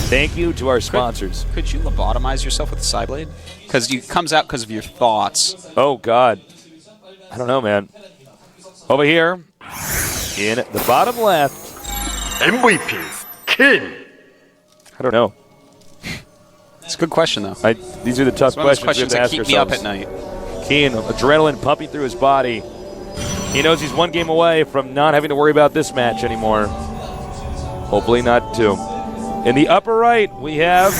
Thank you to our sponsors. Could you lobotomize yourself with a side blade? Because it comes out because of your thoughts. Oh, God. I don't know, man. Over here, in the bottom left. MVP's King. I don't know. It's a good question, though. These are the tough questions we have to ask keep ourselves. me up at night. Keen, adrenaline pumping through his body. He knows he's one game away from not having to worry about this match anymore. Hopefully not two. In the upper right, we have...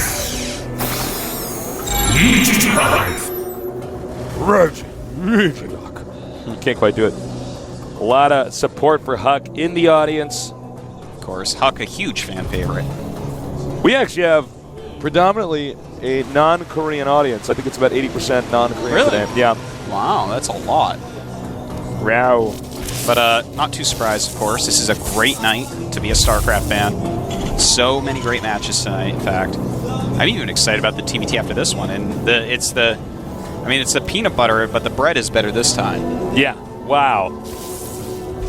Reggie. Can't quite do it. A lot of support for Huck in the audience. Of course, Huck, a huge fan favorite. We actually have predominantly a non-Korean audience. I think it's about 80% non-Korean today. Yeah. Wow, that's a lot. Wow. But not too surprised, of course. This is a great night to be a StarCraft fan. So many great matches tonight, in fact. I'm even excited about the TBT after this one. And it's the peanut butter, but the bread is better this time. Yeah. Wow.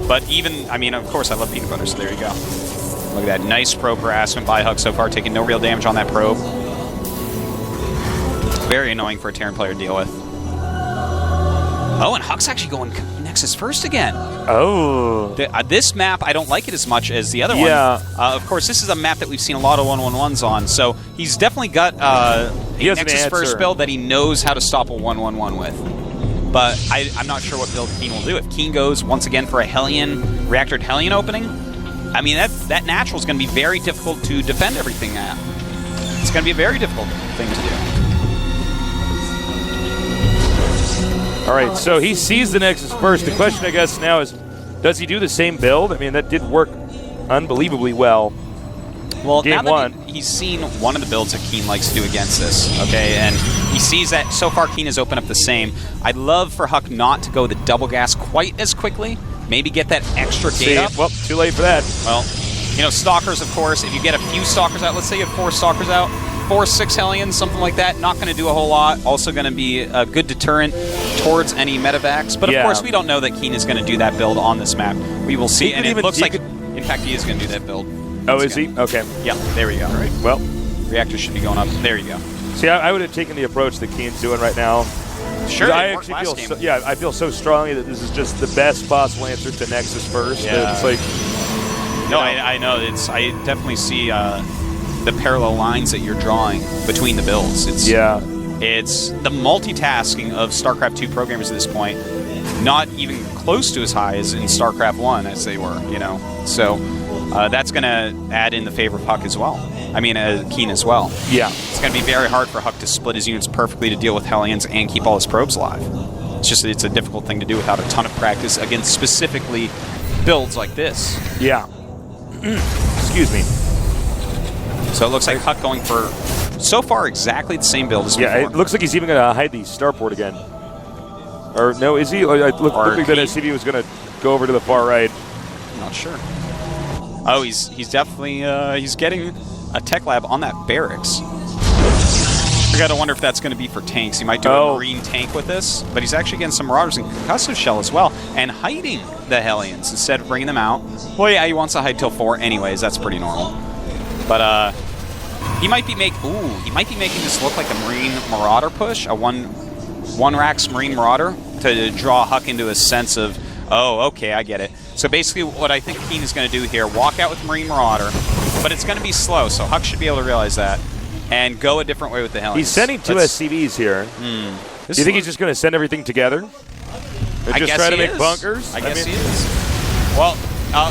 But even, of course I love peanut butter, so there you go. Look at that nice probe harassment by Huck so far, taking no real damage on that probe. Very annoying for a Terran player to deal with. Oh, and Huck's actually going Nexus first again. Oh. This map, I don't like it as much as the other one. Of course, this is a map that we've seen a lot of 1-1-1s on, so he's definitely got a Nexus first build that he knows how to stop a 1-1-1 with. But I'm not sure what build Keen will do. If Keen goes once again for a Reactor Hellion opening, that natural is going to be very difficult to defend everything at. It's going to be a very difficult thing to do. All right, so he sees the Nexus first. The question, I guess, now is, does he do the same build? That did work unbelievably well. Well, Game now one. that he's seen one of the builds that Keen likes to do against this, okay, and he sees that so far Keen has opened up the same. I'd love for Huck not to go the double gas quite as quickly. Maybe get that extra gate up. Well, too late for that. Well, Stalkers, of course. If you get a few Stalkers out, let's say you have 4 Stalkers out, 4, 6 Hellions, something like that, not going to do a whole lot. Also going to be a good deterrent towards any medevacs. But, of course, we don't know that Keen is going to do that build on this map. We will see, and it looks like, in fact, he is going to do that build. Oh, is he? Okay. Yeah, there we go. All right, well. Reactor should be going up. There you go. See, I would have taken the approach that Keen's doing right now. Sure, I actually feel I feel so strongly that this is just the best possible answer to Nexus first. Yeah. It's like, I know. I definitely see the parallel lines that you're drawing between the builds. It's the multitasking of StarCraft 2 programmers at this point, not even close to as high as in StarCraft 1 as they were, So that's going to add in the favor of Huck as well. Keen as well. Yeah. It's going to be very hard for Huck to split his units perfectly to deal with Hellions and keep all his probes alive. It's a difficult thing to do without a ton of practice against specifically builds like this. Yeah. Excuse me. So it looks like Huck going for, so far, exactly the same build as before. Yeah, it looks like he's even going to hide the starport again. Or no, is he? It looked like that SCV was going to go over to the far right. I'm not sure. Oh, he's definitely he's getting a tech lab on that barracks. I gotta wonder if that's going to be for tanks. He might do a Marine tank with this, but he's actually getting some Marauders and Concussive Shell as well, and hiding the Hellions instead of bringing them out. Well, yeah, he wants to hide till 4 anyways. That's pretty normal. But he might be making this look like a Marine Marauder push, a one Rax Marine Marauder to draw Huck into a sense of, oh, okay, I get it. So basically, what I think Keen is going to do here, walk out with Marine Marauder, but it's going to be slow, so Huck should be able to realize that and go a different way with the Hellions. He's sending 2 SCVs here. Do you think he's just going to send everything together? I just guess try to he make is. bunkers? I guess he is. Well,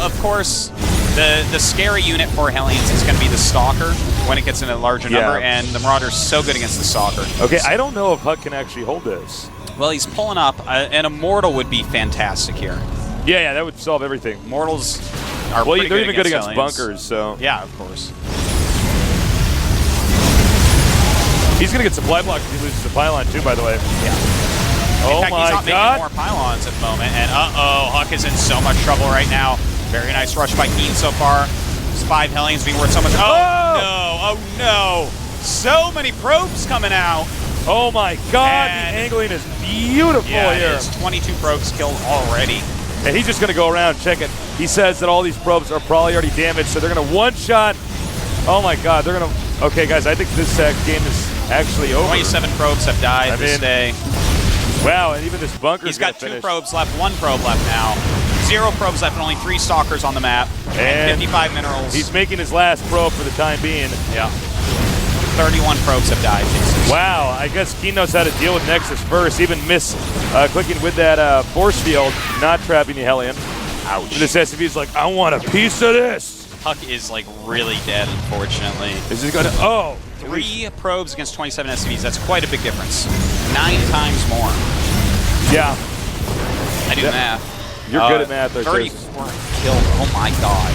of course, the scary unit for Hellions is going to be the Stalker when it gets in a larger number, and the Marauder's so good against the Stalker. Okay, I don't know if Huck can actually hold this. Well, he's pulling up. An Immortal would be fantastic here. Yeah, that would solve everything. Mortals are they're even good against Hellions. bunkers, so... Yeah, of course. He's going to get supply block if he loses the pylon, too, by the way. Yeah. Oh, in fact, he's not making more pylons at the moment, and Huck is in so much trouble right now. Very nice rush by Keen so far. His 5 Hellions being worth so much. Oh, no. So many probes coming out. Oh, my God. The angling is beautiful here. It is 22 probes killed already. And he's just going to go around, check it. He says that all these probes are probably already damaged, so they're going to one-shot. Oh, my God. They're going to Okay, guys, I think this game is actually over. 27 probes have died this day. Wow, and even this bunker. He's got 2 probes left, 1 probe left now. 0 probes left, and only 3 stalkers on the map. And 55 minerals. He's making his last probe for the time being. Yeah. 31 probes have died. Wow, I guess Keen knows how to deal with Nexus first. Even clicking with that force field, not trapping the Hellion. Ouch. And this SCV's like, I want a piece of this. Huck is like really dead, unfortunately. Is he going to? Oh. 3 probes against 27 SCVs. That's quite a big difference. 9 times more. Yeah. I do math. You're good at math. 34 killed. Oh my god.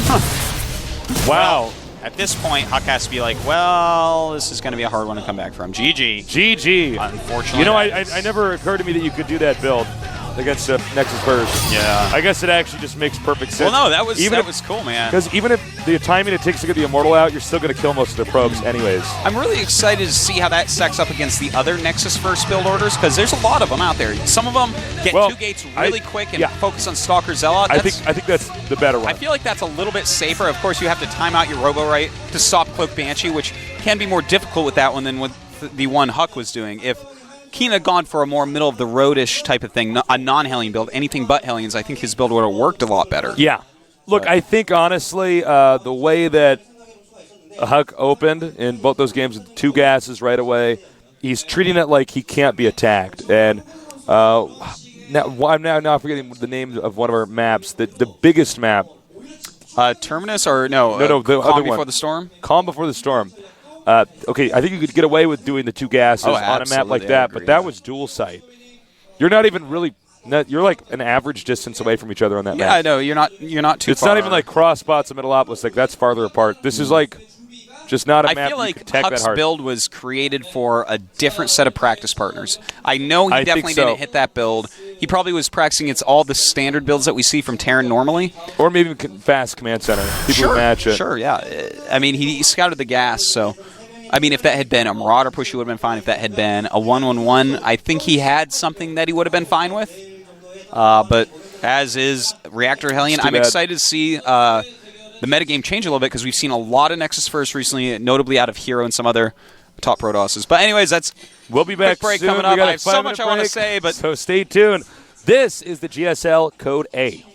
Huh. Wow. Well, at this point, Huck has to be like, well, this is going to be a hard one to come back from. GG. GG. Unfortunately. You know, I never occurred to me that you could do that build against Nexus first. Yeah. I guess it actually just makes perfect sense. Well, no, that was cool, man. Because even if the timing it takes to get the Immortal out, you're still going to kill most of their probes anyways. I'm really excited to see how that stacks up against the other Nexus first build orders, because there's a lot of them out there. Some of them get 2 gates really quick and focus on Stalker Zealot. I think that's the better one. I feel like that's a little bit safer. Of course, you have to time out your Robo-Right to stop Cloak Banshee, which can be more difficult with that one than with the one Huck was doing. If Keen had gone for a more middle-of-the-road-ish type of thing, a non-Hellion build, anything but Hellions, I think his build would have worked a lot better. Yeah. Look, I think, honestly, the way that Huck opened in both those games with 2 gases right away, he's treating it like he can't be attacked. And I'm now forgetting the name of one of our maps, the biggest map. Terminus or no? No, the Calm other Before one. the Storm? Calm Before the Storm. Okay, I think you could get away with doing the 2 gases on a map like that, but that was dual sight. You're not even really. You're like an average distance away from each other on that map. Yeah, I know. You're not too far. It's not even like cross spots in Metalopolis. Like, that's farther apart. This is like just not a map I feel you like can attack that Huck's hard. build was created for a different set of practice partners. I know he definitely didn't hit that build. He probably was practicing against all the standard builds that we see from Terran normally. Or maybe fast command center. People would match it. Sure, yeah. I mean, he scouted the gas, so... I mean, if that had been a Marauder push, he would have been fine. If that had been a 1-1-1, I think he had something that he would have been fine with. But as is Reactor Hellion, I'm excited to see the metagame change a little bit, because we've seen a lot of Nexus First recently, notably out of Hero and some other top Protosses. But anyways, we'll be back break soon. coming up. I have so much I want to say, but so stay tuned. This is the GSL Code A.